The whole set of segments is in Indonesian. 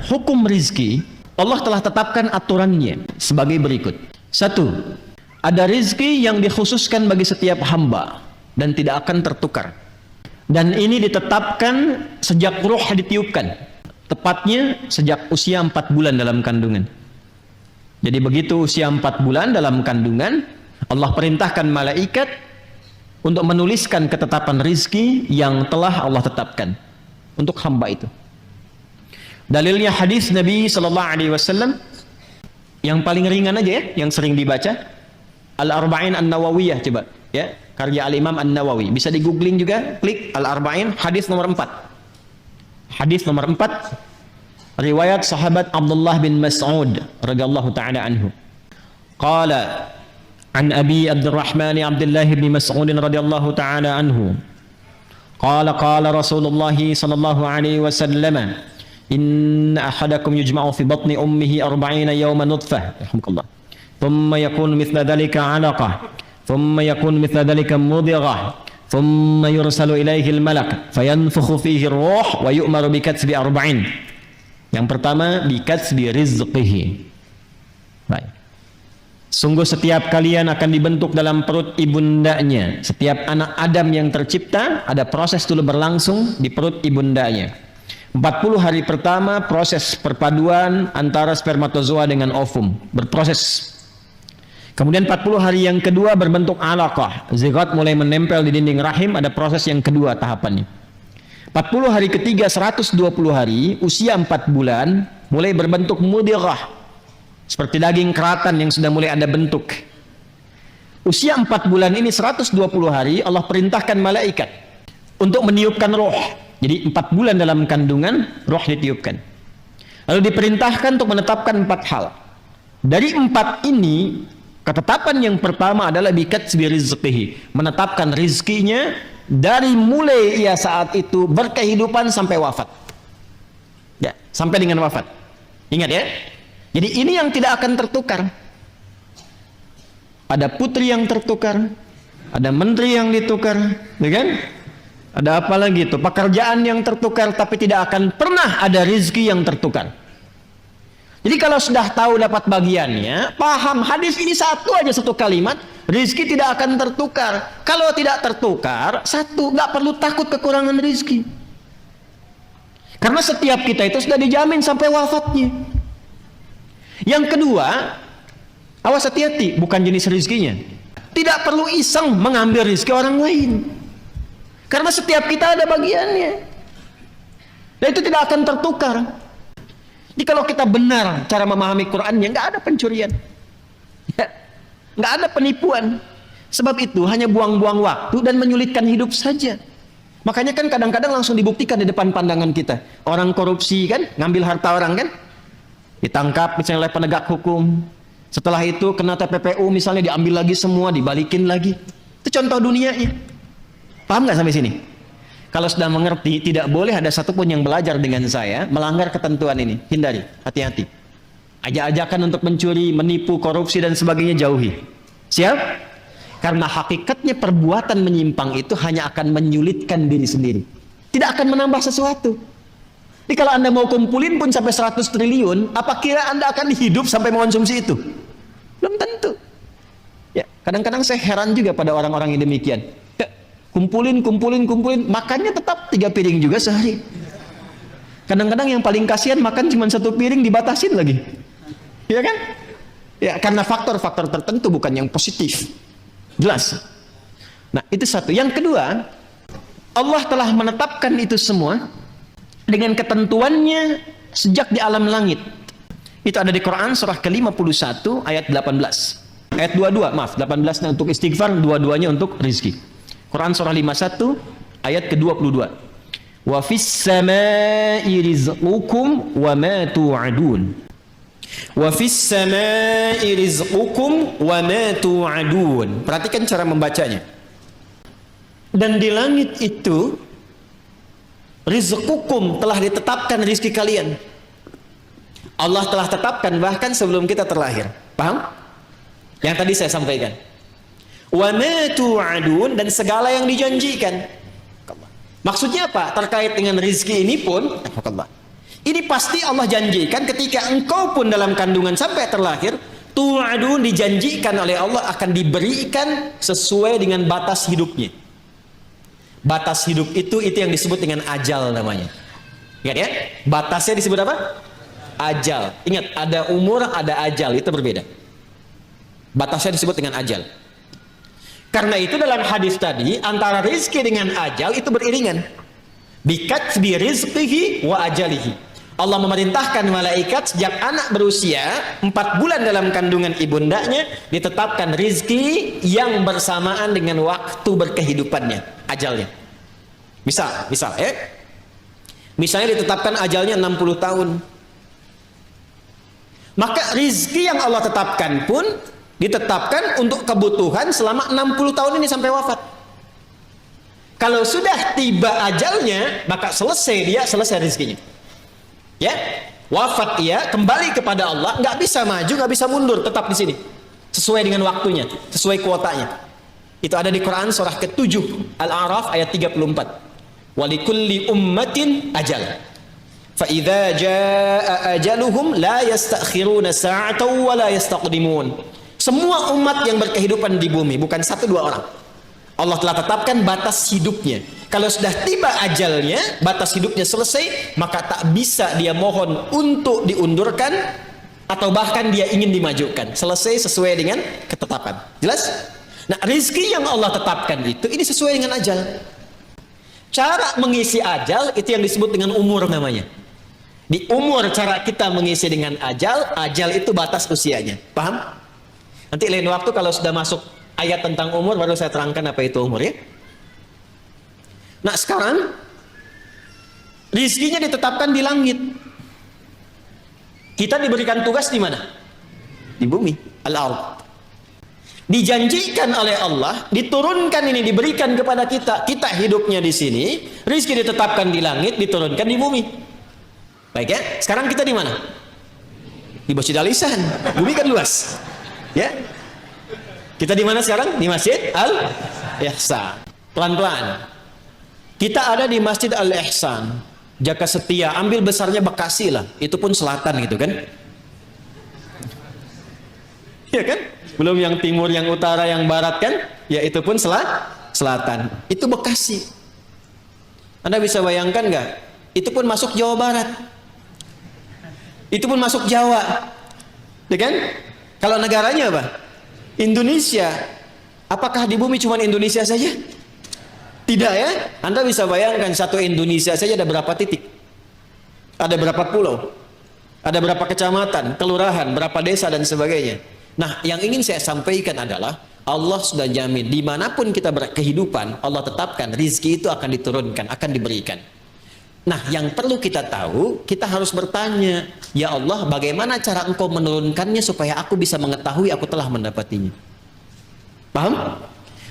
Hukum rizki, Allah telah tetapkan aturannya sebagai berikut. 1. Ada rizki yang dikhususkan bagi setiap hamba dan tidak akan tertukar. Dan ini ditetapkan sejak ruh ditiupkan, tepatnya sejak usia 4 bulan dalam kandungan. Jadi begitu usia 4 bulan dalam kandungan, Allah perintahkan malaikat untuk menuliskan ketetapan rizki yang telah Allah tetapkan untuk hamba itu. Dalilnya hadis Nabi Sallallahu Alaihi Wasallam yang paling ringan aja ya, yang sering dibaca, Al-Arba'in An-Nawawiyah, coba ya, karya Al-Imam An-Nawawi. Bisa di googling juga, klik Al-Arba'in, hadis nomor 4. Hadis nomor 4, riwayat sahabat Abdullah bin Mas'ud radhiyallahu taala anhu. Qala an Abi Abdurrahman Abdullah bin Mas'ud radhiyallahu taala anhu. Qala qala Rasulullah sallallahu alaihi wasallam, inna ahadakum yujma'u fi batni ummihi 40 yawman nutfah, rahmukallah, thumma yakunu mithla dhalika 'alaqah, thumma yakunu mithla dhalika mudghah, thumma yursalu ilayhi al-malak fayanfukhu fihi ar-ruh wa yu'maru bi katsbi 40. Yang pertama, bi katsbi rizqihi. Baik. Sungguh setiap kalian akan dibentuk dalam perut ibundanya. Setiap anak Adam yang tercipta ada proses dulu berlangsung di perut ibundanya. 40 hari pertama proses perpaduan antara spermatozoa dengan ovum berproses. Kemudian 40 hari yang kedua berbentuk alaqah, zigot mulai menempel di dinding rahim, ada proses yang kedua tahapannya. 40 hari ketiga 120 hari, usia 4 bulan mulai berbentuk mudghah, seperti daging keratan yang sudah mulai ada bentuk. Usia 4 bulan ini 120 hari Allah perintahkan malaikat untuk meniupkan roh. Jadi 4 bulan dalam kandungan, roh ditiupkan. Lalu diperintahkan untuk menetapkan 4 hal. Dari 4 ini, ketetapan yang pertama adalah bikatsbi rizqihi, menetapkan rizkinya dari mulai ia saat itu berkehidupan sampai wafat. Ya, sampai dengan wafat. Ingat ya. Jadi ini yang tidak akan tertukar. Ada putri yang tertukar, ada menteri yang ditukar, ya kan? Ada apa lagi itu? Pekerjaan yang tertukar, tapi tidak akan pernah ada rizki yang tertukar. Jadi kalau sudah tahu dapat bagiannya, paham hadis ini satu aja, satu kalimat, rizki tidak akan tertukar. Kalau tidak tertukar, satu, nggak perlu takut kekurangan rizki. Karena setiap kita itu sudah dijamin sampai wafatnya. Yang kedua, awas hati-hati, bukan jenis rizkinya. Tidak perlu iseng mengambil rizki orang lain. Karena setiap kita ada bagiannya. Dan itu tidak akan tertukar. Jadi kalau kita benar cara memahami Qur'annya, nggak ada pencurian. Ya, nggak ada penipuan. Sebab itu hanya buang-buang waktu dan menyulitkan hidup saja. Makanya kan kadang-kadang langsung dibuktikan di depan pandangan kita. Orang korupsi kan, ngambil harta orang kan, ditangkap misalnya oleh penegak hukum. Setelah itu kena TPPU misalnya, diambil lagi semua, dibalikin lagi. Itu contoh dunianya. Paham nggak sampai sini? Kalau sudah mengerti, tidak boleh ada satupun yang belajar dengan saya melanggar ketentuan ini. Hindari, hati-hati. Ajak-ajakan untuk mencuri, menipu, korupsi dan sebagainya jauhi. Siap? Karena hakikatnya perbuatan menyimpang itu hanya akan menyulitkan diri sendiri. Tidak akan menambah sesuatu. Jadi kalau Anda mau kumpulin pun sampai 100 triliun, apa kira Anda akan hidup sampai mengonsumsi itu? Belum tentu. Ya, kadang-kadang saya heran juga pada orang-orang yang demikian. Kumpulin, makannya tetap 3 piring juga sehari. Kadang-kadang yang paling kasihan makan cuma 1 piring dibatasin lagi. Ya kan? Ya, karena faktor-faktor tertentu bukan yang positif. Jelas. Nah, itu satu. Yang kedua, Allah telah menetapkan itu semua dengan ketentuannya sejak di alam langit. Itu ada di Quran surah ke-51 ayat 18. Ayat 22, maaf, 18 untuk istighfar, dua-duanya untuk rizki. Quran surah 51 ayat ke-22. Wa fis samai rizqukum wa ma tu'adun. Wa fis samai rizqukum wa ma tu'adun. Perhatikan cara membacanya. Dan di langit itu rizqukum, telah ditetapkan rizki kalian. Allah telah tetapkan bahkan sebelum kita terlahir. Paham? Yang tadi saya sampaikan. Wa ma tu'adun, dan segala yang dijanjikan. Maksudnya apa? Terkait dengan rizki ini pun Ini pasti Allah janjikan ketika engkau pun dalam kandungan sampai terlahir, tu'adun, dijanjikan oleh Allah akan diberikan sesuai dengan batas hidupnya. Batas hidup itu yang disebut dengan ajal namanya. Ingat ya, batasnya disebut apa? Ajal. Ingat, ada umur, ada ajal, itu berbeda. Batasnya disebut dengan ajal. Karena itu dalam hadis tadi, antara rizki dengan ajal itu beriringan. Bikatbi rizqihi wa ajalihi. Allah memerintahkan malaikat sejak anak berusia 4 bulan dalam kandungan ibundanya, ditetapkan rizki yang bersamaan dengan waktu berkehidupannya, ajalnya. Misal ya, misalnya ditetapkan ajalnya 60 tahun. Maka rizki yang Allah tetapkan pun ditetapkan untuk kebutuhan selama 60 tahun ini sampai wafat. Kalau sudah tiba ajalnya, maka selesai rizkinya. Ya, wafat ia, kembali kepada Allah, nggak bisa maju, nggak bisa mundur, tetap di sini. Sesuai dengan waktunya, sesuai kuotanya. Itu ada di Quran surah ke-7 Al-A'raf ayat 34. Walikulli ummatin ajal. Fa'idha ja'a ajaluhum la yastakhiruna sa'atan wa la yastaqdimun. Semua umat yang berkehidupan di bumi, bukan 1-2 orang, Allah telah tetapkan batas hidupnya. Kalau sudah tiba ajalnya, batas hidupnya selesai, maka tak bisa dia mohon untuk diundurkan atau bahkan dia ingin dimajukan. Selesai sesuai dengan ketetapan. Jelas? Nah, rizki yang Allah tetapkan itu, ini sesuai dengan ajal. Cara mengisi ajal itu yang disebut dengan umur namanya. Di umur cara kita mengisi dengan ajal itu batas usianya. Paham? Nanti lain waktu kalau sudah masuk ayat tentang umur baru saya terangkan apa itu umur ya. Nah, sekarang rizkinya ditetapkan di langit. Kita diberikan tugas di mana? Di bumi, al-ard. Dijanjikan oleh Allah, diturunkan ini, diberikan kepada kita. Kita hidupnya di sini, rizki ditetapkan di langit, diturunkan di bumi. Baik ya, sekarang kita di mana? Di Masjid Al-Ihsan. Bumi kan luas. Ya, kita di mana sekarang? Di Masjid Al-Ihsan. Pelan-pelan. Kita ada di Masjid Al-Ihsan, Jaka Setia. Ambil besarnya Bekasi lah. Itu pun selatan gitu kan? Ya kan? Belum yang timur, yang utara, yang barat kan? Ya itu pun selatan. Itu Bekasi. Anda bisa bayangkan nggak? Itu pun masuk Jawa Barat. Itu pun masuk Jawa. Ya kan? Kalau negaranya apa? Indonesia. Apakah di bumi cuma Indonesia saja? Tidak ya? Anda bisa bayangkan satu Indonesia saja ada berapa titik? Ada berapa pulau? Ada berapa kecamatan, kelurahan, berapa desa dan sebagainya. Nah, yang ingin saya sampaikan adalah Allah sudah jamin dimanapun kita berkehidupan, Allah tetapkan rizki itu akan diturunkan, akan diberikan. Nah, yang perlu kita tahu, kita harus bertanya, ya Allah, bagaimana cara engkau menurunkannya supaya aku bisa mengetahui aku telah mendapatinya? Paham?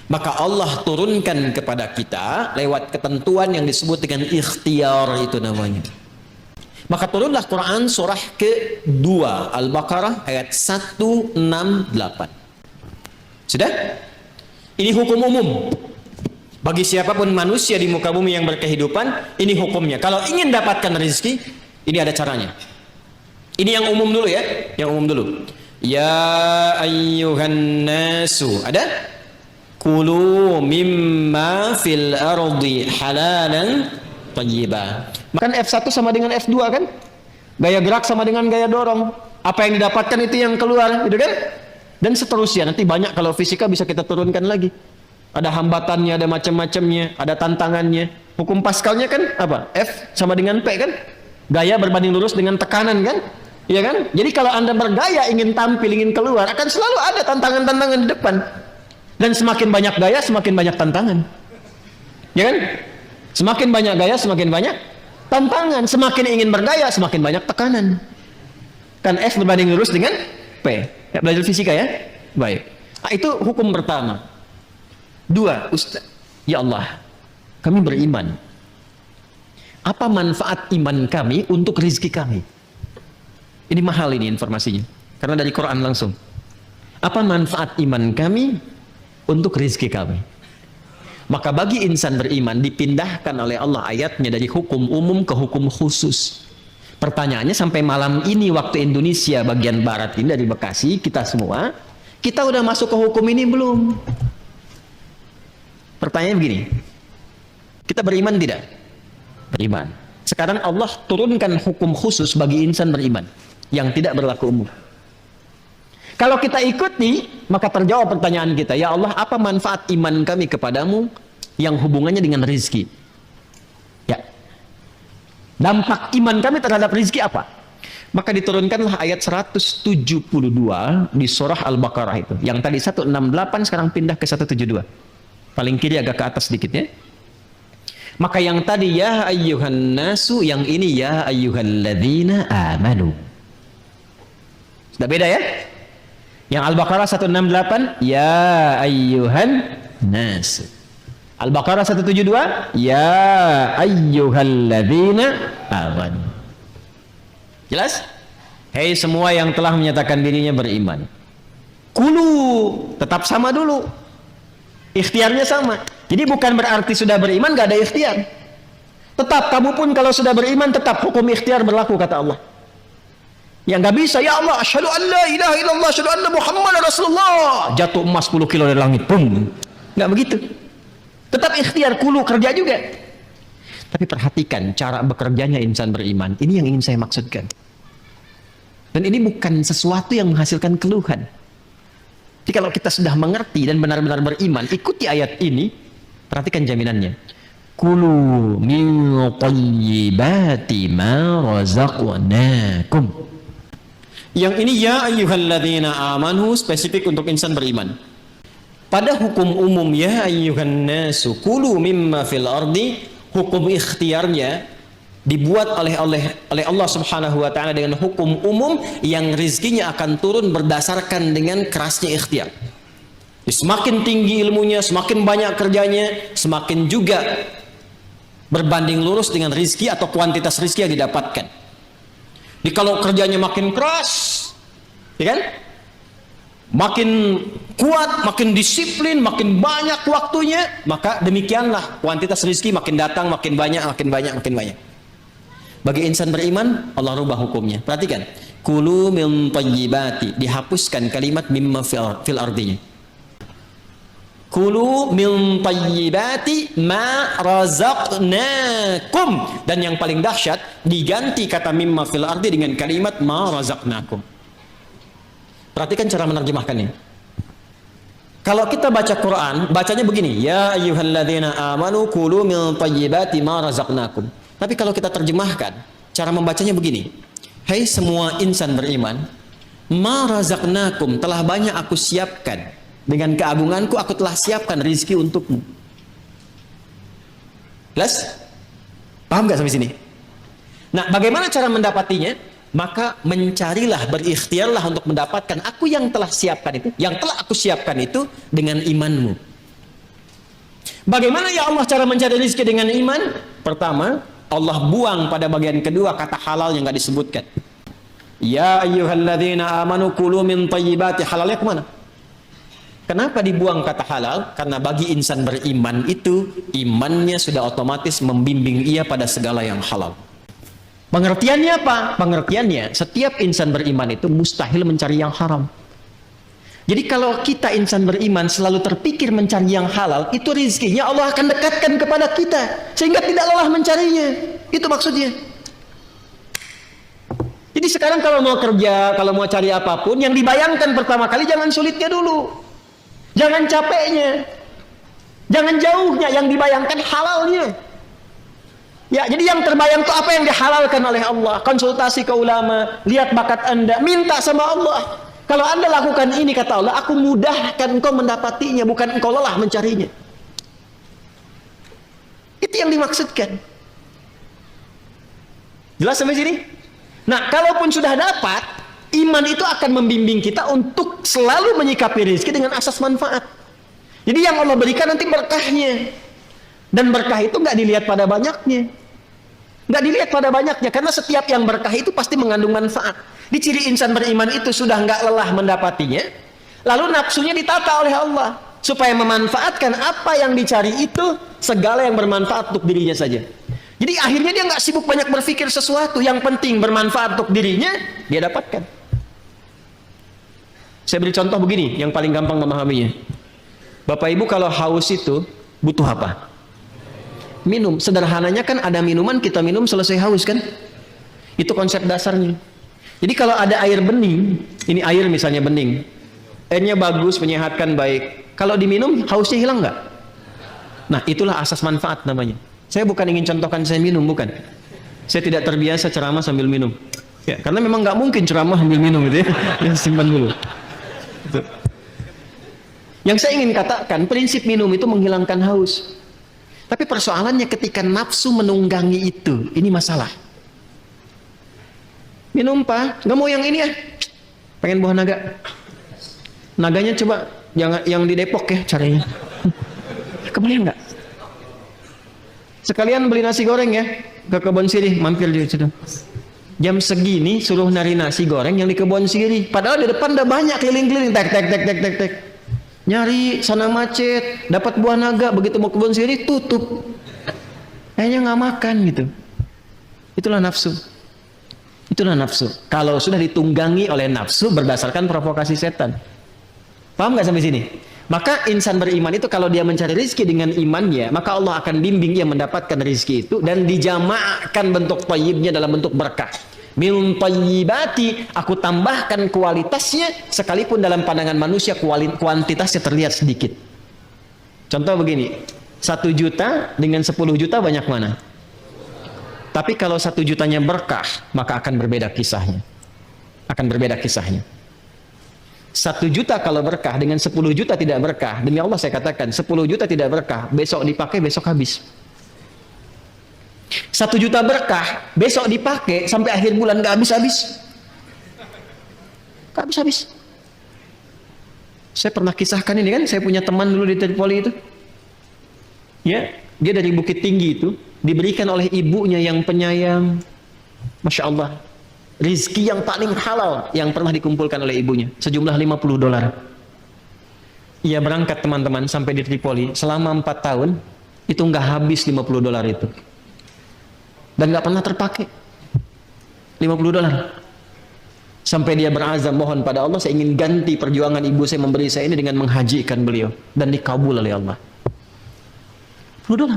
Maka Allah turunkan kepada kita lewat ketentuan yang disebut dengan ikhtiar itu namanya. Maka turunlah Quran surah ke-2 Al-Baqarah ayat 168. Sudah? Ini hukum umum. Bagi siapapun manusia di muka bumi yang berkehidupan, ini hukumnya. Kalau ingin dapatkan rezeki, ini ada caranya. Ini yang umum dulu ya, yang umum dulu. Ya ayyuhan nasu, ada? Kulu mimma fil ardi halalan thayyiba. Kan F1 sama dengan F2 kan? Gaya gerak sama dengan gaya dorong. Apa yang didapatkan itu yang keluar, gitu kan? Dan seterusnya. Nanti banyak kalau fisika bisa kita turunkan lagi. Ada hambatannya, ada macam-macamnya, ada tantangannya. Hukum Pascalnya kan apa? F sama dengan P kan? Gaya berbanding lurus dengan tekanan kan? Iya kan? Jadi kalau Anda bergaya ingin tampil, ingin keluar, akan selalu ada tantangan-tantangan di depan. Dan semakin banyak gaya, semakin banyak tantangan. Ya kan? Semakin banyak gaya, semakin banyak tantangan. Semakin ingin bergaya, semakin banyak tekanan. Kan F berbanding lurus dengan P. Ya, belajar fisika ya? Baik. Nah, itu hukum pertama. 2, Ustaz, ya Allah, kami beriman. Apa manfaat iman kami untuk rizki kami? Ini mahal ini informasinya, karena dari Quran langsung. Apa manfaat iman kami untuk rizki kami? Maka bagi insan beriman dipindahkan oleh Allah ayatnya dari hukum umum ke hukum khusus. Pertanyaannya sampai malam ini waktu Indonesia bagian barat ini dari Bekasi, kita semua, kita udah masuk ke hukum ini belum? Pertanyaannya begini, kita beriman tidak? Beriman. Sekarang Allah turunkan hukum khusus bagi insan beriman yang tidak berlaku umum. Kalau kita ikuti, maka terjawab pertanyaan kita, ya Allah, apa manfaat iman kami kepadamu yang hubungannya dengan rizki? Ya. Dampak iman kami terhadap rizki apa? Maka diturunkanlah ayat 172 di surah Al-Baqarah itu. Yang tadi 168 sekarang pindah ke 172. Paling kiri agak ke atas sedikit ya. Maka yang tadi ya ayyuhan nasu, yang ini ya ayyuhalladzina amanu. Sudah beda ya? Yang Al-Baqarah 168 ya ayyuhan nasu. Al-Baqarah 172 ya ayyuhalladzina amanu. Jelas? Hei semua yang telah menyatakan dirinya beriman. Kulu tetap sama dulu. Ikhtiarnya sama. Jadi bukan berarti sudah beriman gak ada ikhtiar. Tetap kamu pun kalau sudah beriman tetap hukum ikhtiar berlaku kata Allah. Yang gak bisa, ya Allah, asyhadu an la ilaha illallah, asyhadu anna Muhammadar Rasulullah. Jatuh emas 10 kilo dari langit, pum. Gak begitu. Tetap ikhtiar, kulu kerja juga. Tapi perhatikan cara bekerjanya insan beriman. Ini yang ingin saya maksudkan. Dan ini bukan sesuatu yang menghasilkan keluhan. Jadi kalau kita sudah mengerti dan benar-benar beriman, ikuti ayat ini, perhatikan jaminannya. Kulu min thayyibati ma razaqnakum. Yang ini ya ayyuhalladzina amanu spesifik untuk insan beriman. Pada hukum umum ya ayyuhan nasu kulu mimma fil ardi, hukum ikhtiarnya dibuat oleh Allah Subhanahu wa taala dengan hukum umum yang rizkinya akan turun berdasarkan dengan kerasnya ikhtiar. Semakin tinggi ilmunya, semakin banyak kerjanya, semakin juga berbanding lurus dengan rizki atau kuantitas rizki yang didapatkan. Jadi kalau kerjanya makin keras, ya kan? Makin kuat, makin disiplin, makin banyak waktunya, maka demikianlah kuantitas rizki makin datang, makin banyak, makin banyak, makin banyak. Bagi insan beriman, Allah rubah hukumnya. Perhatikan, kulu min thayyibati, dihapuskan kalimat mimma fil ardinya. Kulu min thayyibati ma razaqnakum, dan yang paling dahsyat diganti kata mimma fil ardi dengan kalimat ma razaqnakum. Perhatikan cara menerjemahkannya. Kalau kita baca Quran, bacanya begini, ya ayyuhalladzina amanu kulu min thayyibati ma razaqnakum. Tapi kalau kita terjemahkan, cara membacanya begini. Hai semua insan beriman, ma razaqnakum, telah banyak aku siapkan. Dengan keagunganku aku telah siapkan rizki untukmu. Jelas? Paham gak sampai sini? Nah, bagaimana cara mendapatinya? Maka mencarilah, berikhtiarlah untuk mendapatkan aku yang telah siapkan itu, yang telah aku siapkan itu dengan imanmu. Bagaimana ya Allah cara mencari rizki dengan iman? Pertama, Allah buang pada bagian kedua kata halal yang gak disebutkan. Ya ayyuhalladzina amanu kulu min thayyibati, halalnya kemana? Kenapa dibuang kata halal? Karena bagi insan beriman itu, imannya sudah otomatis membimbing ia pada segala yang halal. Pengertiannya apa? Pengertiannya, setiap insan beriman itu mustahil mencari yang haram. Jadi kalau kita insan beriman selalu terpikir mencari yang halal, itu rizkinya Allah akan dekatkan kepada kita, sehingga tidak lelah mencarinya. Itu maksudnya. Jadi sekarang kalau mau kerja, kalau mau cari apapun, yang dibayangkan pertama kali jangan sulitnya dulu. Jangan capeknya, jangan jauhnya, yang dibayangkan halalnya. Ya, jadi yang terbayang itu apa yang dihalalkan oleh Allah. Konsultasi ke ulama, lihat bakat Anda, minta sama Allah. Kalau Anda lakukan ini, kata Allah, aku mudahkan engkau mendapatinya, bukan engkau lelah mencarinya. Itu yang dimaksudkan. Jelas sampai sini? Nah, kalaupun sudah dapat, iman itu akan membimbing kita untuk selalu menyikapi rezeki dengan asas manfaat. Jadi yang Allah berikan nanti berkahnya. Dan berkah itu nggak dilihat pada banyaknya. Nggak dilihat pada banyaknya. Karena setiap yang berkah itu pasti mengandung manfaat. Di ciri insan beriman itu sudah nggak lelah mendapatinya. Lalu nafsunya ditata oleh Allah. Supaya memanfaatkan apa yang dicari itu, segala yang bermanfaat untuk dirinya saja. Jadi akhirnya dia nggak sibuk banyak berpikir sesuatu, yang penting bermanfaat untuk dirinya, dia dapatkan. Saya beri contoh begini, yang paling gampang memahaminya. Bapak Ibu kalau haus itu butuh apa? Minum. Sederhananya kan ada minuman, kita minum selesai haus kan? Itu konsep dasarnya. Jadi kalau ada air bening, ini air misalnya bening, airnya bagus, menyehatkan, baik. Kalau diminum, hausnya hilang nggak? Nah, itulah asas manfaat namanya. Saya bukan ingin contohkan saya minum, bukan. Saya tidak terbiasa ceramah sambil minum. Ya, karena memang nggak mungkin ceramah sambil minum gitu ya. Ya, simpan dulu. Gitu. Yang saya ingin katakan, prinsip minum itu menghilangkan haus. Tapi persoalannya ketika nafsu menunggangi itu, ini masalah. Minum Pak, nggak mau yang ini ya. Pengen buah naga. Naganya coba yang di Depok ya caranya. Kebayang nggak? Sekalian beli nasi goreng ya ke Kebon Sirih, mampir di situ. Jam segini suruh nari nasi goreng yang di Kebon Sirih, padahal di depan udah banyak keliling-keliling, tek. Nyari sana macet, dapat buah naga, begitu mau Kebon Sirih tutup. Kayaknya nggak makan gitu. Itulah nafsu. Itulah nafsu. Kalau sudah ditunggangi oleh nafsu berdasarkan provokasi setan. Paham nggak sampai sini? Maka insan beriman itu kalau dia mencari rizki dengan imannya, maka Allah akan bimbing dia mendapatkan rizki itu dan dijamaahkan bentuk thayyibnya dalam bentuk berkah. Min thayyibati, aku tambahkan kualitasnya sekalipun dalam pandangan manusia kuantitasnya terlihat sedikit. Contoh begini, 1 juta dengan 10 juta banyak mana? Tapi kalau 1 jutanya berkah, maka akan berbeda kisahnya. Akan berbeda kisahnya. 1 juta kalau berkah dengan 10 juta tidak berkah, demi Allah saya katakan 10 juta tidak berkah, besok dipakai besok habis. 1 juta berkah, besok dipakai sampai akhir bulan gak habis-habis. Gak habis-habis. Saya pernah kisahkan ini kan, saya punya teman dulu di Tripoli itu. Ya, dia dari Bukit Tinggi itu diberikan oleh ibunya yang penyayang. Masya Allah. Rizki yang paling halal yang pernah dikumpulkan oleh ibunya sejumlah $50. Ia berangkat teman-teman sampai di Tripoli selama 4 tahun itu nggak habis $50 itu dan nggak pernah terpakai $50 sampai dia berazam mohon pada Allah, saya ingin ganti perjuangan ibu saya memberi saya ini dengan menghajikan beliau, dan dikabul oleh Allah. $50.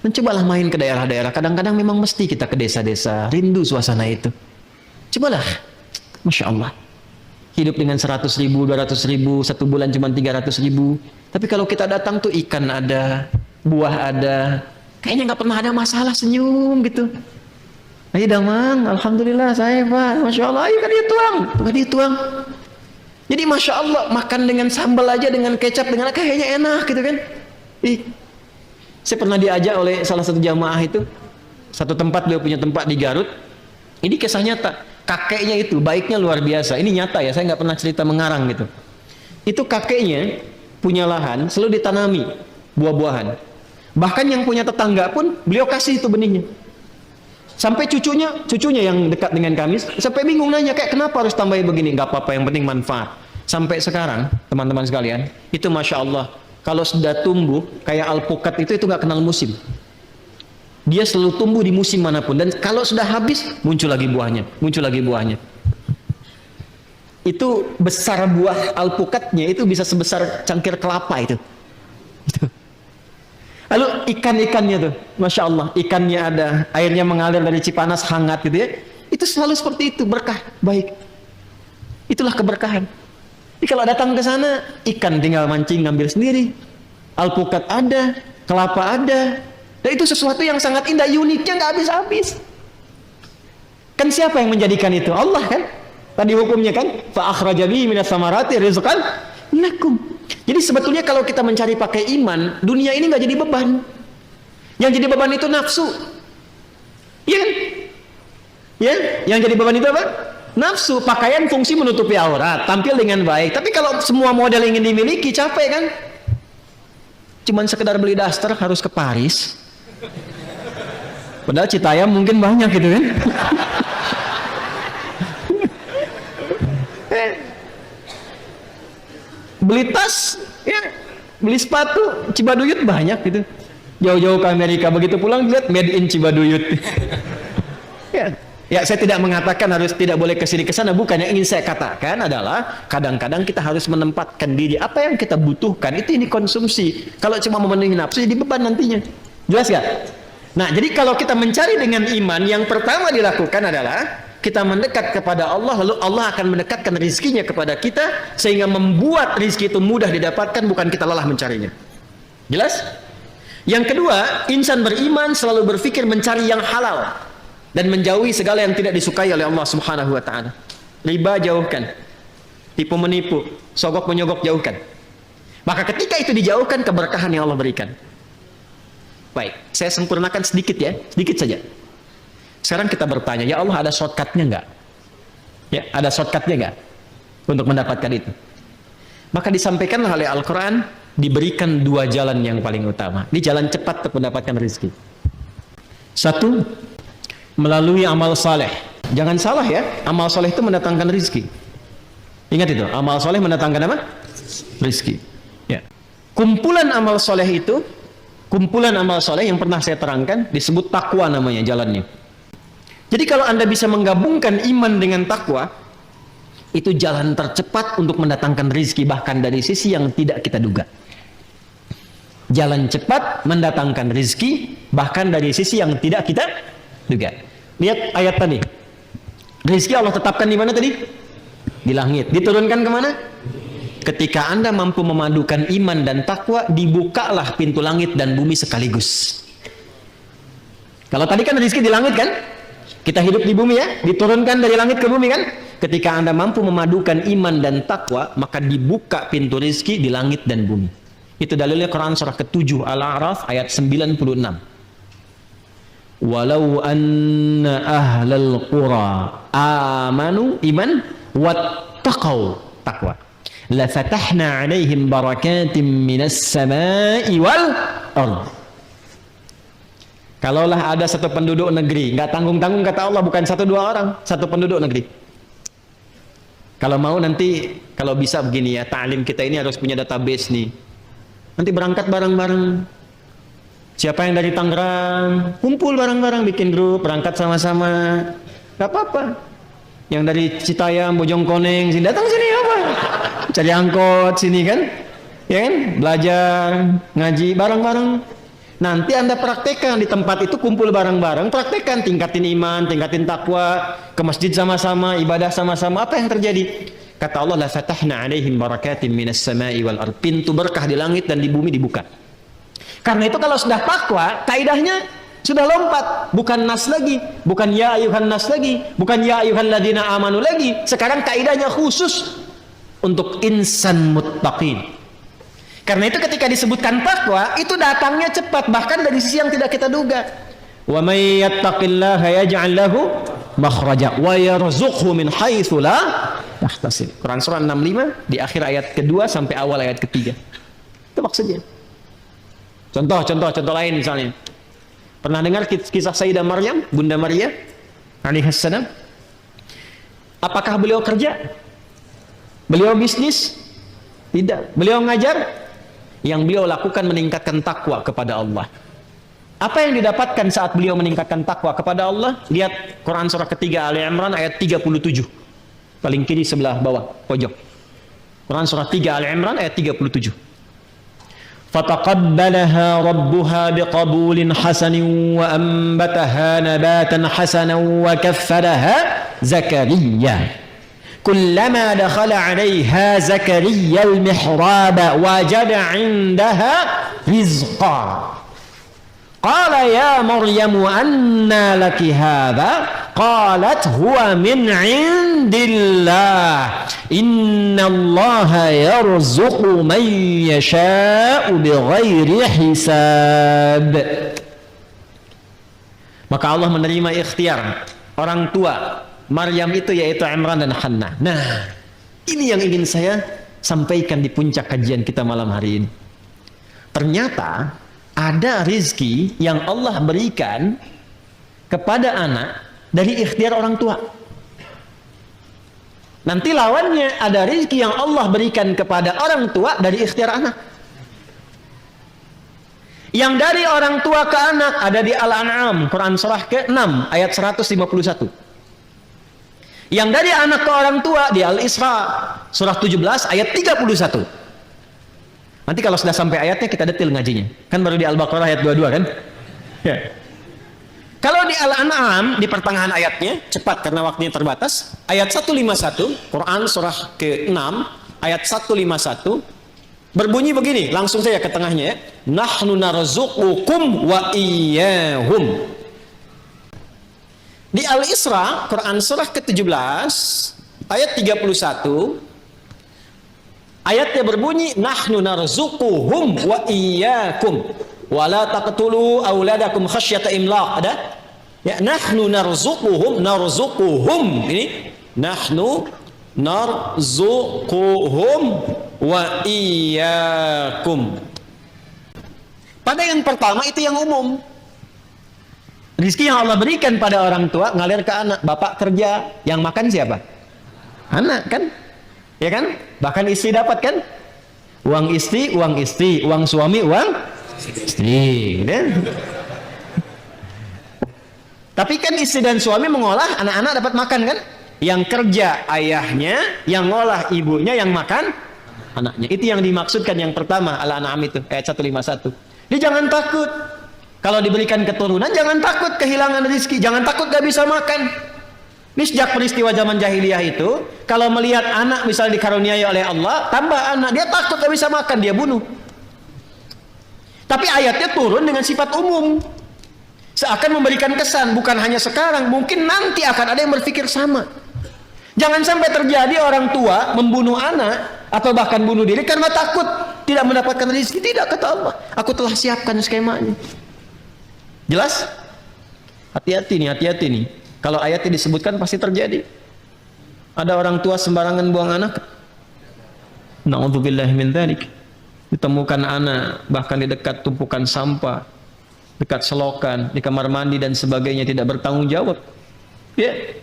Mencobalah main ke daerah-daerah. Kadang-kadang memang mesti kita ke desa-desa, rindu suasana itu. Cobalah, Masya Allah. Hidup dengan 100.000, 200.000, 1 bulan cuma 300.000. Tapi kalau kita datang tuh ikan ada, buah ada, kayaknya nggak pernah ada masalah, senyum gitu. Ayo damang, Alhamdulillah saya Pak, Masya Allah, ayo kan dia tuang. Jadi Masya Allah, makan dengan sambal aja, dengan kecap, dengan kayaknya enak gitu kan. Saya pernah diajak oleh salah satu jamaah itu, satu tempat, beliau punya tempat di Garut. Ini kisah nyata, kakeknya itu baiknya luar biasa. Ini nyata ya, saya nggak pernah cerita mengarang gitu. Itu kakeknya punya lahan, selalu ditanami buah-buahan. Bahkan yang punya tetangga pun beliau kasih itu benihnya. Sampai cucunya yang dekat dengan kami, sampai bingung nanya, kayak kenapa harus tambahin begini? Nggak apa-apa, yang penting manfaat. Sampai sekarang, teman-teman sekalian, itu Masya Allah. Kalau sudah tumbuh kayak alpukat itu nggak kenal musim. Dia selalu tumbuh di musim manapun, dan kalau sudah habis muncul lagi buahnya. Itu besar buah alpukatnya itu bisa sebesar cangkir kelapa itu. Lalu ikan-ikannya tuh, Masya Allah, ikannya ada, airnya mengalir dari Cipanas hangat gitu ya. Itu selalu seperti itu, berkah, baik. Itulah keberkahan. Jadi kalau datang ke sana, ikan tinggal mancing ngambil sendiri, alpukat ada, kelapa ada, dan itu sesuatu yang sangat indah, uniknya nggak habis-habis. Kan siapa yang menjadikan itu? Allah kan? Tadi hukumnya kan, fa akhraja bihi minas samarati rizqan lakum. Jadi sebetulnya kalau kita mencari pakai iman, dunia ini nggak jadi beban. Yang jadi beban itu nafsu. Iya kan? Ya, yang jadi beban itu apa? Nafsu. Pakaian fungsi menutupi aurat, tampil dengan baik. Tapi kalau semua model ingin dimiliki, capek kan? Cuman sekedar beli daster harus ke Paris. Padahal Citayam mungkin banyak gitu kan? Beli tas, ya, beli sepatu, Cibaduyut banyak gitu. Jauh-jauh ke Amerika, begitu pulang lihat made in Cibaduyut. Ya, saya tidak mengatakan harus tidak boleh ke sini ke sana, bukan. Yang ingin saya katakan adalah kadang-kadang kita harus menempatkan diri apa yang kita butuhkan itu ini konsumsi. Kalau cuma memenuhi nafsu jadi beban nantinya. Jelas gak? Nah, jadi kalau kita mencari dengan iman, yang pertama dilakukan adalah kita mendekat kepada Allah, lalu Allah akan mendekatkan rizkinya kepada kita sehingga membuat rizki itu mudah didapatkan, bukan kita lelah mencarinya. Jelas? Yang kedua, insan beriman selalu berpikir mencari yang halal dan menjauhi segala yang tidak disukai oleh Allah Subhanahu wa taala. Riba jauhkan. Tipu menipu, sogok menyogok jauhkan. Maka ketika itu dijauhkan, keberkahan yang Allah berikan. Baik, saya sempurnakan sedikit ya, sedikit saja. Sekarang kita bertanya, ya Allah ada shortcutnya enggak? Ya, ada shortcutnya enggak untuk mendapatkan itu? Maka disampaikanlah oleh Al-Quran, diberikan dua jalan yang paling utama. Ini jalan cepat untuk mendapatkan rezeki. Satu, melalui amal saleh. Jangan salah ya, amal saleh itu mendatangkan rezeki. Ingat itu, amal saleh mendatangkan apa? Rezeki. Ya. Kumpulan amal saleh itu, kumpulan amal saleh yang pernah saya terangkan disebut takwa namanya jalannya. Jadi kalau Anda bisa menggabungkan iman dengan takwa, itu jalan tercepat untuk mendatangkan rezeki, bahkan dari sisi yang tidak kita duga. Jalan cepat mendatangkan rezeki, bahkan dari sisi yang tidak kita duga. Lihat ayat tadi. Rezeki Allah tetapkan di mana tadi? Di langit. Diturunkan kemana? Ketika Anda mampu memadukan iman dan takwa, dibukalah pintu langit dan bumi sekaligus. Kalau tadi kan rezeki di langit kan? Kita hidup di bumi ya, diturunkan dari langit ke bumi kan? Ketika Anda mampu memadukan iman dan takwa, maka dibuka pintu rezeki di langit dan bumi. Itu dalilnya Quran surah ke-7 Al-A'raf ayat 96. Walau anna ahlal qura amanu iman wattaqau takwa la fatahna alaihim barakatim minas samai wal ard. Kalaulah ada satu penduduk negeri, nggak tanggung-tanggung kata Allah, bukan satu dua orang, satu penduduk negeri. Kalau mau nanti, kalau bisa begini ya, ta'lim kita ini harus punya database nih. Nanti berangkat bareng-bareng. Siapa yang dari Tangerang, kumpul bareng-bareng, bikin grup, berangkat sama-sama. Gak apa-apa. Yang dari Citayam, Bojongkoneng, sini datang sini apa? Cari angkot sini kan? Ya kan? Belajar, ngaji bareng-bareng. Nanti Anda praktekkan di tempat itu, kumpul bareng-bareng, praktekkan, tingkatin iman, tingkatin takwa, ke masjid sama-sama, ibadah sama-sama. Apa yang terjadi? Kata Allah, la fatahna alaihim barakatim minas samai wal ard. Pintu berkah di langit dan di bumi dibuka. Karena itu kalau sudah takwa, kaidahnya sudah lompat, bukan nas lagi, bukan ya ayuhan nas lagi, bukan ya ayuhan ladina amanu lagi. Sekarang kaidahnya khusus untuk insan muttaqin. Karena itu ketika disebutkan takwa, itu datangnya cepat, bahkan dari sisi yang tidak kita duga. Wa may yattaqillaha yaj'al lahu makhraja wa yarzuqhu min haitsu la yahtasib. Quran surah 65 di akhir ayat kedua sampai awal ayat ketiga. Itu maksudnya. Contoh lain misalnya. Pernah dengar kisah Sayyidah Maryam, Bunda Maria alaihissalam? Apakah beliau kerja? Beliau bisnis? Tidak. Beliau ngajar? Yang beliau lakukan meningkatkan takwa kepada Allah. Apa yang didapatkan saat beliau meningkatkan takwa kepada Allah? Lihat Quran surah ketiga Ali Imran ayat 37. Paling kiri sebelah bawah pojok. Quran surah 3 Ali Imran ayat 37. فَتَقَبَّلَهَا رَبُّهَا بِقَبُولٍ حَسَنٍ وَأَنبَتَهَا نَبَاتًا حَسَنًا وَكَفَّلَهَا زَكَرِيَّا كُلَّمَا دَخَلَ عَلَيْهَا زَكَرِيَّا الْمِحْرَابَ وَجَدَ عِندَهَا رِزْقًا قَالَ يَا مَرْيَمُ أَنَّى لَكِ هَذَا قَالَتْ هُوَ مِنْ عِنْدِ اللَّهِ إِنَّ اللَّهَ يَرْزُقُ مَنْ يَشَاءُ بِغَيْرِ حِسَابٍ. Maka Allah menerima ikhtiar orang tua Maryam itu, yaitu Imran dan Hannah. Nah, ini yang ingin saya sampaikan di puncak kajian kita malam hari ini. Ternyata ada rizki yang Allah berikan kepada anak dari ikhtiar orang tua. Nanti lawannya ada rizki yang Allah berikan kepada orang tua dari ikhtiar anak. Yang dari orang tua ke anak ada di Al-An'am, Quran surah ke-6 ayat 151. Yang dari anak ke orang tua di Al-Isra surah 17 ayat 31. Nanti kalau sudah sampai ayatnya kita detail ngajinya. Kan baru di Al-Baqarah ayat 22 kan? Ya. Kalau di Al-An'am di pertengahan ayatnya, cepat karena waktunya terbatas, ayat 151, Quran surah ke-6 ayat 151 berbunyi begini, langsung saja ke tengahnya ya. Nahnu narzuqukum wa iyyahum. Di Al-Isra, Quran surah ke-17 ayat 31, ayatnya berbunyi nahnu narzuquhum wa iyyakum wa la taqtulu auladakum khasyata imlaq. Ada? Ya, nahnu narzuquhum. Ini nahnu narzuquhum wa iyyakum. Pada yang pertama itu yang umum. Rizki yang Allah berikan pada orang tua ngalir ke anak. Bapak kerja, yang makan siapa? Anak kan? Ya kan? Bahkan istri dapat kan? Uang istri, uang suami, uang istri. Kan? Tapi kan istri dan suami mengolah, anak-anak dapat makan kan? Yang kerja ayahnya, yang ngolah ibunya, yang makan anaknya. Itu yang dimaksudkan yang pertama Al-An'am itu ayat 151. Dia jangan takut. Kalau diberikan keturunan, jangan takut kehilangan rezeki, jangan takut gak bisa makan. Ini sejak peristiwa zaman jahiliyah itu, kalau melihat anak misalnya dikaruniai oleh Allah, tambah anak, dia takut gak bisa makan, dia bunuh. Tapi ayatnya turun dengan sifat umum. Seakan memberikan kesan, bukan hanya sekarang, mungkin nanti akan ada yang berpikir sama. Jangan sampai terjadi orang tua membunuh anak, atau bahkan bunuh diri karena takut tidak mendapatkan rezeki. Tidak, kata Allah, aku telah siapkan skemanya. Jelas? Hati-hati nih. Kalau ayatnya disebutkan pasti terjadi. Ada orang tua sembarangan buang anak. Na'udzubillahi min dzalik. Ditemukan anak bahkan di dekat tumpukan sampah, dekat selokan, di kamar mandi dan sebagainya, tidak bertanggung jawab. Ya.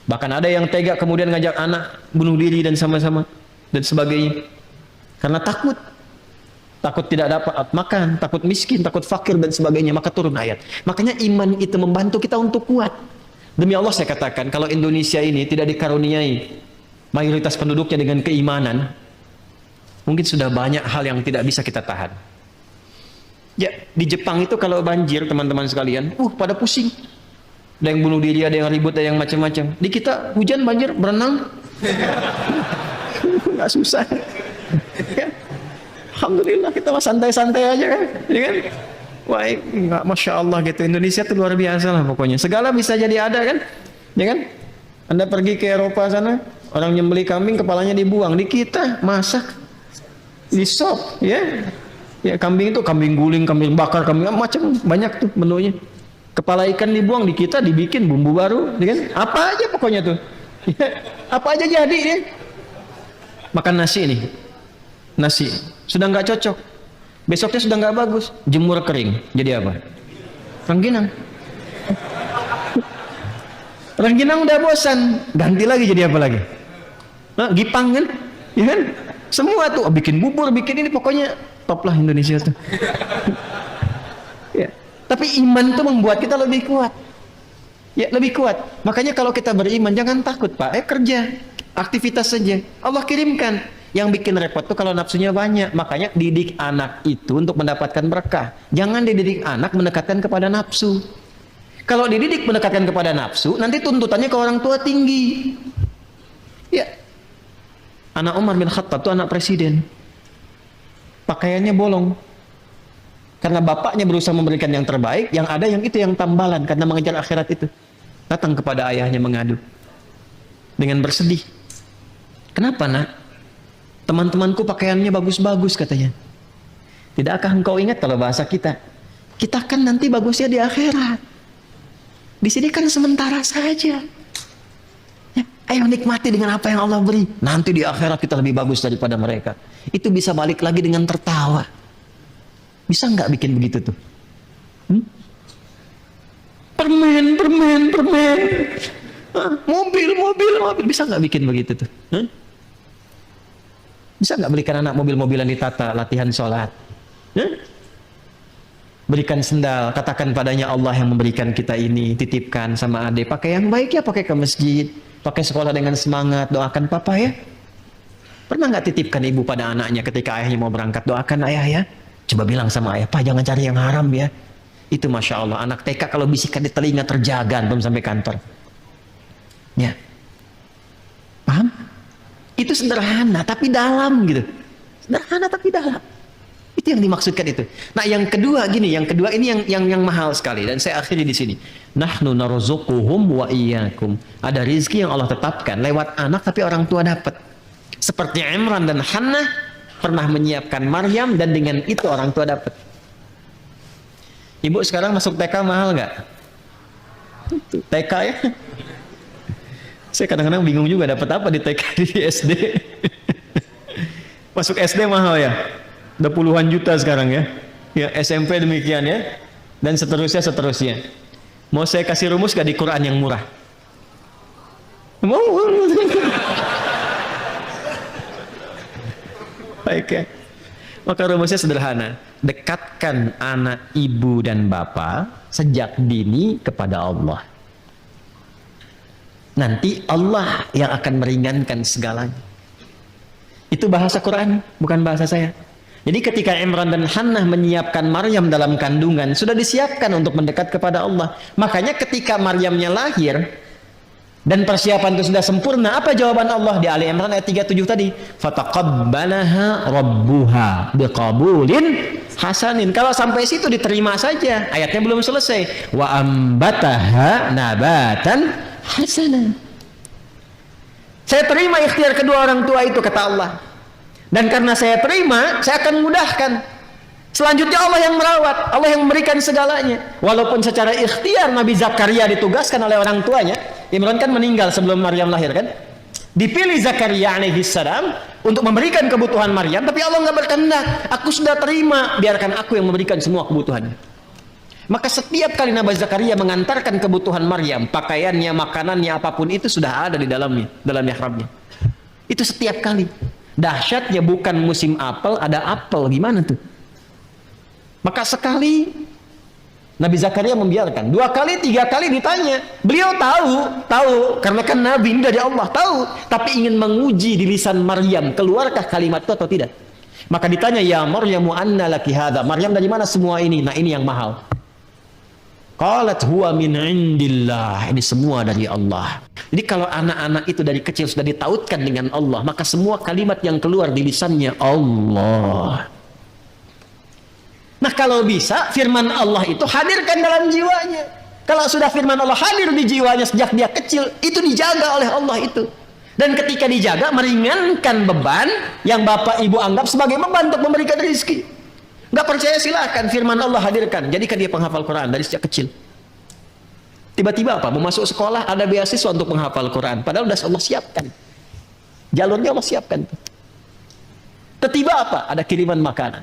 Bahkan ada yang tega kemudian ngajak anak bunuh diri dan sama-sama dan sebagainya. Karena takut tidak dapat makan, takut miskin, takut fakir dan sebagainya, maka turun ayat. Makanya iman itu membantu kita untuk kuat. Demi Allah saya katakan, kalau Indonesia ini tidak dikaruniai mayoritas penduduknya dengan keimanan, mungkin sudah banyak hal yang tidak bisa kita tahan. Ya, di Jepang itu kalau banjir teman-teman sekalian, pada pusing. Ada yang bunuh diri, ada yang ribut, ada yang macam-macam. Di kita hujan banjir berenang, nggak susah. Alhamdulillah kita mah santai-santai aja kan, ya kan? Wah, enggak, masya Allah gitu. Indonesia tuh luar biasa lah pokoknya. Segala bisa jadi ada kan, ya kan? Anda pergi ke Eropa sana, orang nyembeli kambing kepalanya dibuang. Di kita masak, di sop, ya. Ya kambing itu kambing guling, kambing bakar, kambing macam banyak tuh menunya. Kepala ikan dibuang, di kita dibikin bumbu baru, ya kan? Apa aja pokoknya tuh, apa aja jadi ya. Makan nasi nih. Nasi sudah nggak cocok, besoknya sudah nggak bagus, jemur kering, jadi apa? Rengginang. Rengginang udah bosan, ganti lagi jadi apa lagi? Nah, gipang kan, ya kan? Semua tuh bikin bubur, bikin ini, pokoknya top lah Indonesia tuh. Ya. Tapi iman tuh membuat kita lebih kuat. Ya, lebih kuat. Makanya kalau kita beriman jangan takut, Pak. Kerja, aktivitas saja. Allah kirimkan. Yang bikin repot tuh kalau nafsunya banyak. Makanya didik anak itu untuk mendapatkan berkah. Jangan dididik anak mendekatkan kepada nafsu. Kalau dididik mendekatkan kepada nafsu, nanti tuntutannya ke orang tua tinggi. Ya. Anak Umar bin Khattab itu anak presiden. Pakaiannya bolong. Karena bapaknya berusaha memberikan yang terbaik, yang ada yang itu yang tambalan karena mengejar akhirat itu. Datang kepada ayahnya mengadu. Dengan bersedih. Kenapa, Nak? Teman-temanku pakaiannya bagus-bagus katanya. Tidakkah engkau ingat kalau bahasa kita? Kita kan nanti bagusnya di akhirat. Di sini kan sementara saja. Ya, ayo nikmati dengan apa yang Allah beri. Nanti di akhirat kita lebih bagus daripada mereka. Itu bisa balik lagi dengan tertawa. Bisa nggak bikin begitu tuh? Permen. Mobil. Bisa nggak bikin begitu tuh? Bisa nggak belikan anak mobil-mobilan ditata, latihan sholat? berikan sendal, katakan padanya Allah yang memberikan kita ini, titipkan sama adik, pakai yang baik ya, pakai ke masjid, pakai sekolah dengan semangat, doakan papa ya. Pernah nggak titipkan ibu pada anaknya ketika ayahnya mau berangkat, doakan ayah ya, coba bilang sama ayah, pak jangan cari yang haram ya. Itu Masya Allah, anak TK kalau bisikan di telinga terjaga belum sampai kantor ya. Paham? Itu sederhana tapi dalam gitu, sederhana tapi dalam. Itu yang dimaksudkan itu. Nah, yang kedua gini, yang kedua ini yang mahal sekali dan saya akhiri di sini. Nahnu narzuquhum wa iyyakum. Ada rizki yang Allah tetapkan lewat anak tapi orang tua dapat. Seperti Imran dan Hannah pernah menyiapkan Maryam dan dengan itu orang tua dapat. Ibu sekarang masuk TK mahal nggak? TK ya? Saya kadang-kadang bingung juga dapat apa di TK di SD. Masuk SD mahal ya? Udah puluhan juta sekarang ya. Ya SMP demikian ya. Dan seterusnya. Mau saya kasih rumus gak di Quran yang murah? Mau? Baik ya. Maka rumusnya sederhana. Dekatkan anak ibu dan bapak sejak dini kepada Allah. Nanti Allah yang akan meringankan segalanya. Itu bahasa Quran, bukan bahasa saya. Jadi ketika Imran dan Hannah menyiapkan Maryam dalam kandungan, sudah disiapkan untuk mendekat kepada Allah. Makanya ketika Maryamnya lahir dan persiapan itu sudah sempurna, apa jawaban Allah di Ali Imran ayat 37 tadi? Fataqabbalaha rabbuha biqabulin hasanin. Kalau sampai situ diterima saja, ayatnya belum selesai. Wa ambataha nabatan hasanan. Saya terima ikhtiar kedua orang tua itu, kata Allah. Dan karena saya terima, saya akan mudahkan. Selanjutnya Allah yang merawat, Allah yang memberikan segalanya. Walaupun secara ikhtiar Nabi Zakaria ditugaskan oleh orang tuanya. Imran kan meninggal sebelum Maryam lahir kan. Dipilih Zakaria alaihissalam untuk memberikan kebutuhan Maryam, tapi Allah nggak berkehendak. Aku sudah terima, biarkan aku yang memberikan semua kebutuhannya. Maka setiap kali Nabi Zakaria mengantarkan kebutuhan Maryam, pakaiannya, makanannya, apapun itu sudah ada di dalamnya, dalam mihrabnya. Itu setiap kali. Dahsyatnya bukan musim apel, ada apel, gimana tuh? Maka sekali Nabi Zakaria membiarkan, 2 kali, 3 kali ditanya. Beliau tahu, karena kan Nabi ini dari Allah, tahu, tapi ingin menguji di lisan Maryam, keluarkah kalimat itu atau tidak. Maka ditanya, ya Maryamu anna laki hadha, Maryam dari mana semua ini? Nah ini yang mahal. Qalat huwa min indillah, ini semua dari Allah. Jadi kalau anak-anak itu dari kecil sudah ditautkan dengan Allah, maka semua kalimat yang keluar di lisannya Allah. Nah kalau bisa firman Allah itu hadirkan dalam jiwanya. Kalau sudah firman Allah hadir di jiwanya sejak dia kecil, itu dijaga oleh Allah itu. Dan ketika dijaga meringankan beban yang bapak ibu anggap sebagai beban untuk memberikan rezeki. Nggak percaya silakan, firman Allah hadirkan. Jadikan dia penghafal Quran dari sejak kecil. Tiba-tiba apa? Mau masuk sekolah ada beasiswa untuk menghafal Quran. Padahal sudah Allah siapkan. Jalurnya Allah siapkan. Tiba-tiba apa? Ada kiriman makanan.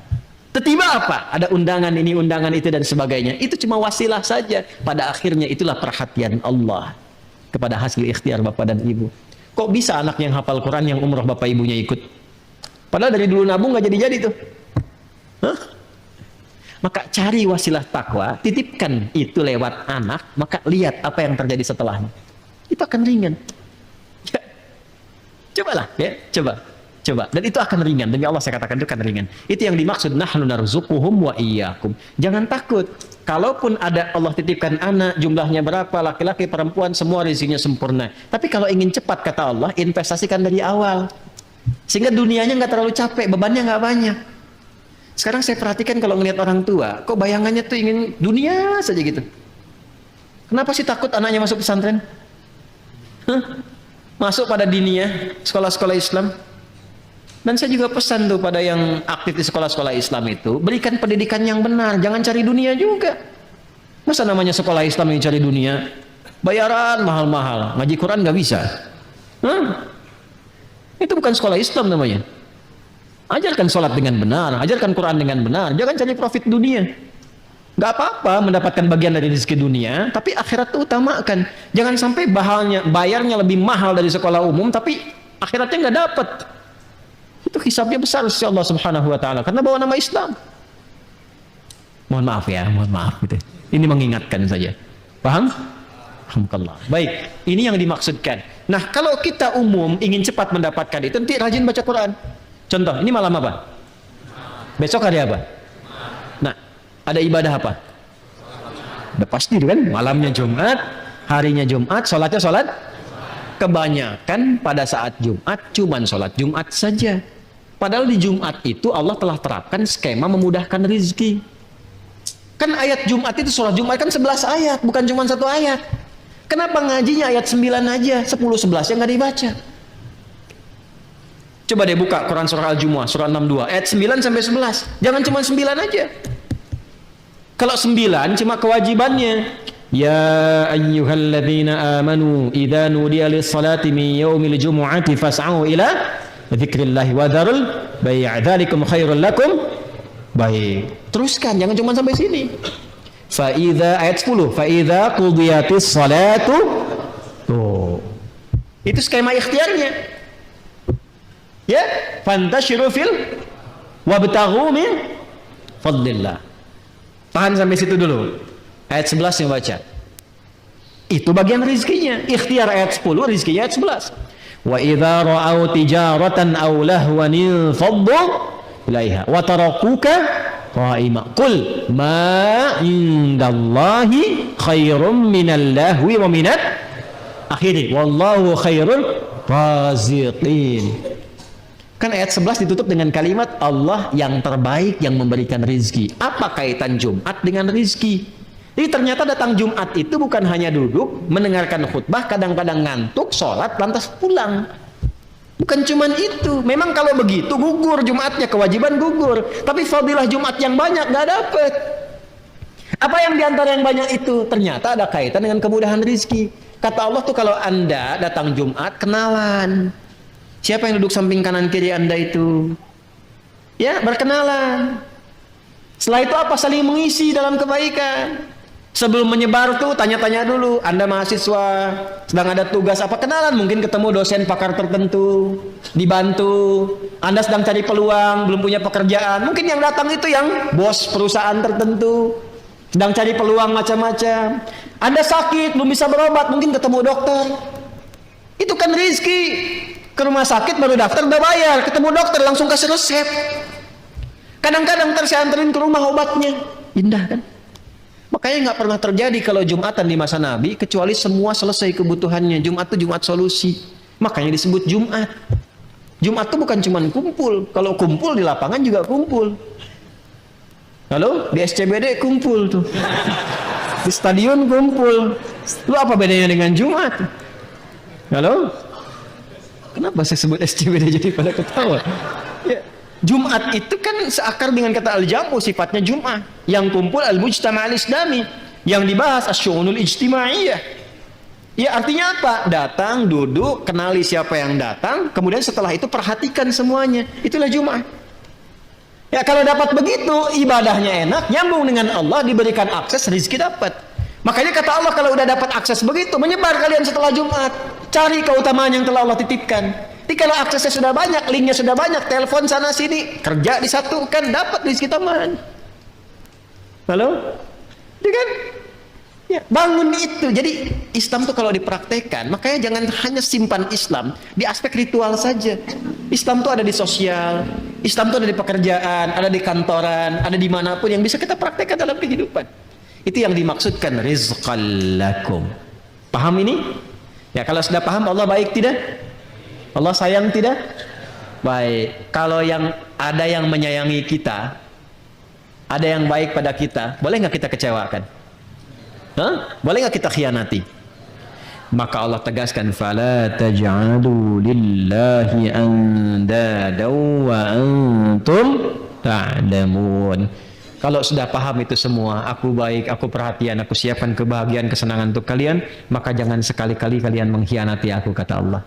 Tiba-tiba apa? Ada undangan ini, undangan itu dan sebagainya. Itu cuma wasilah saja. Pada akhirnya itulah perhatian Allah kepada hasil ikhtiar bapak dan ibu. Kok bisa anak yang hafal Quran yang umroh bapak ibunya ikut? Padahal dari dulu nabung nggak jadi-jadi tuh. Hah? Maka cari wasilah takwa, titipkan itu lewat anak, maka lihat apa yang terjadi setelahnya. Itu akan ringan. Ya. Cobalah, ya, coba. Dan itu akan ringan. Demi Allah saya katakan itu akan ringan. Itu yang dimaksud nahnu narzuquhum wa iyyakum. Jangan takut. Kalaupun ada Allah titipkan anak, jumlahnya berapa, laki-laki, perempuan, semua rezekinya sempurna. Tapi kalau ingin cepat kata Allah, investasikan dari awal. Sehingga dunianya nggak terlalu capek, bebannya nggak banyak. Sekarang saya perhatikan kalau ngelihat orang tua, kok bayangannya tuh ingin dunia saja gitu. Kenapa sih takut anaknya masuk pesantren? Masuk pada dinia, sekolah-sekolah Islam. Dan saya juga pesan tuh pada yang aktif di sekolah-sekolah Islam itu, berikan pendidikan yang benar, jangan cari dunia juga. Masa namanya sekolah Islam yang cari dunia? Bayaran mahal-mahal, ngaji Quran nggak bisa. Itu bukan sekolah Islam namanya. Ajarkan sholat dengan benar, ajarkan Quran dengan benar, jangan cari profit dunia. Gak apa-apa mendapatkan bagian dari rezeki dunia, tapi akhirat itu utamakan. Jangan sampai bayarnya lebih mahal dari sekolah umum, tapi akhiratnya nggak dapat. Itu hisabnya besar sisi Allah Subhanahu Wa Taala, karena bawa nama Islam. Mohon maaf ya, mohon maaf gitu. Ini mengingatkan saja. Paham? Alhamdulillah. Baik, ini yang dimaksudkan. Nah, kalau kita umum ingin cepat mendapatkan itu, nanti rajin baca Quran. Contoh, ini malam apa? Besok hari apa? Nah, ada ibadah apa? Udah pasti kan? Malamnya Jumat, harinya Jumat, sholatnya sholat. Kebanyakan pada saat Jumat cuman sholat Jumat saja. Padahal di Jumat itu Allah telah terapkan skema memudahkan rizki. Kan ayat Jumat itu, sholat Jumat kan 11 ayat, bukan cuma 1 ayat. Kenapa ngajinya ayat 9 aja, 10-11 yang nggak dibaca? Coba deh buka Quran surah Al-Jumu'ah, surah 62, ayat 9 sampai 11. Jangan cuma 9 aja. Kalau 9 cuma kewajibannya. Ya ayyuhalladzina amanu idza nudiya lis-salati min yaumil jumu'ati fas'au ila dzikrillahi wa dzarul bai' dzalikum khairul lakum. Baik. Teruskan, jangan cuma sampai sini. Fa'idha ayat 10, fa'idha qudiyatis salatu. Tuh. Itu skema ikhtiarnya. Ya, fantashiru fil wabtaghu min fadlillah. Tahan sampai situ dulu. Ayat 11 yang baca. Itu bagian rizkinya. Ikhtiar ayat 10, rizkinya ayat 11. Wa idza ra'au tijaratan aw lahwan faddu ilaiha wa tarakuka qa'ima qul ma indallahi khairum minal lahwi wa minat akhiri wallahu khairul raziqin. Kan ayat 11 ditutup dengan kalimat Allah yang terbaik yang memberikan rizki. Apa kaitan Jumat dengan rizki? Jadi ternyata datang Jumat itu bukan hanya duduk mendengarkan khutbah, kadang-kadang ngantuk, sholat, lantas pulang. Bukan cuman itu. Memang kalau begitu gugur Jumatnya, kewajiban gugur. Tapi fadilah Jumat yang banyak gak dapet. Apa yang diantara yang banyak itu? Ternyata ada kaitan dengan kemudahan rizki. Kata Allah tuh kalau Anda datang Jumat, kenalan. Siapa yang duduk samping kanan kiri Anda itu? Ya, berkenalan. Setelah itu apa? Saling mengisi dalam kebaikan. Sebelum menyebar tuh tanya-tanya dulu. Anda mahasiswa sedang ada tugas apa, kenalan, mungkin ketemu dosen pakar tertentu, dibantu. Anda sedang cari peluang, belum punya pekerjaan, mungkin yang datang itu yang bos perusahaan tertentu, sedang cari peluang macam-macam. Anda sakit belum bisa berobat, mungkin ketemu dokter. Itu kan rizki. Ke rumah sakit baru daftar udah bayar, ketemu dokter langsung kasih resep. Kadang-kadang saya anterin ke rumah obatnya. Indah kan? Makanya nggak pernah terjadi kalau Jumatan di masa Nabi kecuali semua selesai kebutuhannya. Jumat itu Jumat solusi. Makanya disebut Jumat. Jumat itu bukan cuma kumpul. Kalau kumpul di lapangan juga kumpul. Halo? Di SCBD kumpul tuh. Di stadion kumpul. Lu apa bedanya dengan Jumat? Halo? Kenapa saya sebut SCBD jadi pada ketawa? Ya. Jumat itu kan seakar dengan kata al-jamu, sifatnya Jum'ah. Yang kumpul al-mujtama' al-islami. Yang dibahas as-syu'unul ijtimaiyah. Ya artinya apa? Datang, duduk, kenali siapa yang datang, kemudian setelah itu perhatikan semuanya. Itulah Jum'ah. Ya kalau dapat begitu, ibadahnya enak, nyambung dengan Allah, diberikan akses, rezeki dapat. Makanya kata Allah kalau udah dapat akses begitu, menyebar kalian setelah Jumat. Cari keutamaan yang telah Allah titipkan. Jadi kalau aksesnya sudah banyak, linknya sudah banyak, telepon sana sini, kerja disatukan, dapat rezeki tambahan. Halo? Iya kan? Ya, bangun itu. Jadi Islam tuh kalau dipraktekkan, makanya jangan hanya simpan Islam di aspek ritual saja. Islam tuh ada di sosial, Islam tuh ada di pekerjaan, ada di kantoran, ada dimanapun yang bisa kita praktekkan dalam kehidupan. Itu yang dimaksudkan rizqal lakum. Paham ini? Ya kalau sudah paham, Allah baik tidak? Allah sayang tidak? Baik. Kalau yang ada yang menyayangi kita, ada yang baik pada kita, boleh nggak kita kecewakan? Hah? Boleh nggak kita khianati? Maka Allah tegaskan, fala taj'alu lillahi andada wa antum ta'lamun. Kalau sudah paham itu semua, aku baik, aku perhatian, aku siapkan kebahagiaan, kesenangan untuk kalian, maka jangan sekali-kali kalian mengkhianati aku, kata Allah.